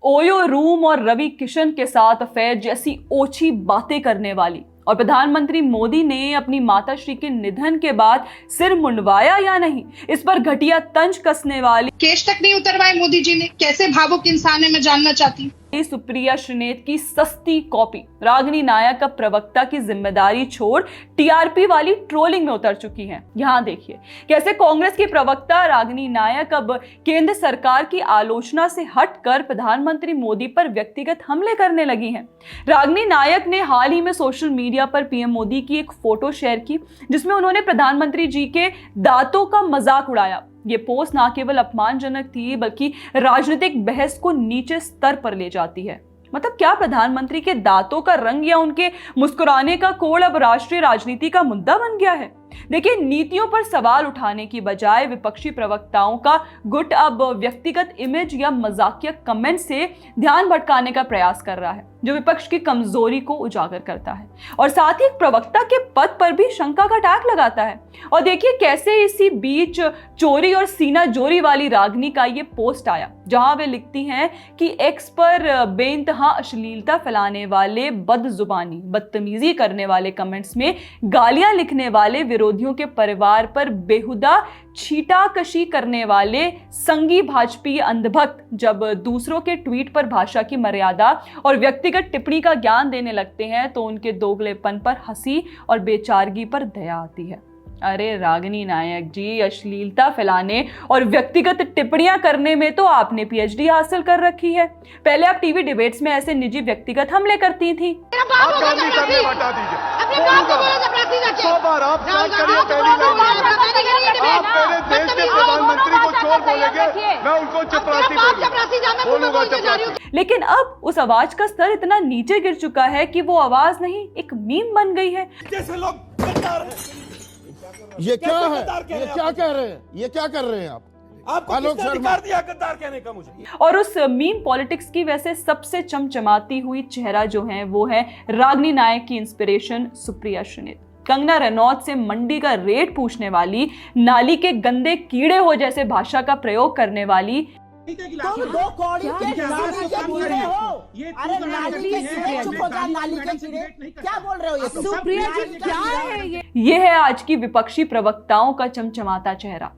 OYO room और रवि किशन के साथ अफेयर जैसी ओछी बातें करने वाली और प्रधानमंत्री मोदी ने अपनी माताश्री के निधन के बाद सिर मुंडवाया या नहीं, इस पर घटिया तंज कसने वाली केश तक नहीं उतरवाए मोदी जी ने। कैसे भावुक इंसान है, मैं जानना चाहती हूँ। सुप्रिया श्रीनेत की सस्ती कॉपी रागिनी नायक अब प्रवक्ता की जिम्मेदारी छोड़ टीआरपी वाली ट्रोलिंग में उतर चुकी हैं। यहाँ देखिए कैसे कांग्रेस की प्रवक्ता रागिनी नायक अब केंद्र सरकार की आलोचना से हटकर प्रधानमंत्री मोदी पर व्यक्तिगत हमले करने लगी हैं। रागिनी नायक ने हाल ही में सोशल मीडिया पर पीएम मोदी की एक फोटो शेयर की जिसमें उन्होंने प्रधानमंत्री जी के दांतों का मजाक उड़ाया। ये पोस्ट न केवल अपमानजनक थी बल्कि राजनीतिक बहस को नीचे स्तर पर ले जाती है। मतलब क्या प्रधानमंत्री के दांतों का रंग या उनके मुस्कुराने का कोड अब राष्ट्रीय राजनीति का मुद्दा बन गया है? देखिए, नीतियों पर सवाल उठाने की बजाय विपक्षी प्रवक्ताओं का गुट अब व्यक्तिगत इमेज या मजाकिया कमेंट से ध्यान भटकाने का प्रयास कर रहा है, जो विपक्ष की कमजोरी को उजागर करता है और साथ ही प्रवक्ता के पद पर भी शंका का टैग लगाता है। और देखिए कैसे इसी बीच चोरी और सीना जोरी वाली रागिनी का ये पोस्ट आया जहां वे लिखती हैं कि एक्स पर बेइंतहा अश्लीलता फैलाने वाले, बदजुबानी, बदतमीजी करने वाले कमेंट्स में गालियां लिखने वाले विरोधियों के परिवार पर बेहुदा छीटाकशी करने वाले संगी भाजपी अंधभक्त जब दूसरों के ट्वीट पर भाषा की मर्यादा और व्यक्तिगत टिप्पणी का ज्ञान देने लगते हैं तो उनके दोगलेपन पर हंसी और बेचारगी पर दया आती है। अरे रागिनी नायक जी, अश्लीलता फैलाने और व्यक्तिगत टिप्पणियां करने में तो आपने पीएचडी हासिल कर रखी है। पहले आप टीवी डिबेट्स में ऐसे निजी व्यक्तिगत हमले करती थी। लेकिन अब उस आवाज का स्तर इतना नीचे गिर चुका है कि वो आवाज नहीं एक मीम बन गई है। ये क्या है? ये क्या कह रहे हैं? ये क्या कर रहे हैं आप? आपको किसने अधिकार दिया गद्दार कहने का मुझे? और उस मीम पॉलिटिक्स की वैसे सबसे चमचमाती हुई चेहरा जो है वो है रागिनी नायक की इंस्पिरेशन सुप्रिया श्रीनेत। कंगना रनौत से मंडी का रेट पूछने वाली, नाली के गंदे कीड़े हो जैसे भाषा का प्रयोग करने वाली, तुम दो कौड़ी के नाली के कीड़े हो। अरे नाली के कीड़े, चुप हो जा, नाली के कीड़े क्या बोल रहे हो? ये सुप्रिया जी क्या है? ये है आज की विपक्षी प्रवक्ताओं का चमचमाता चेहरा।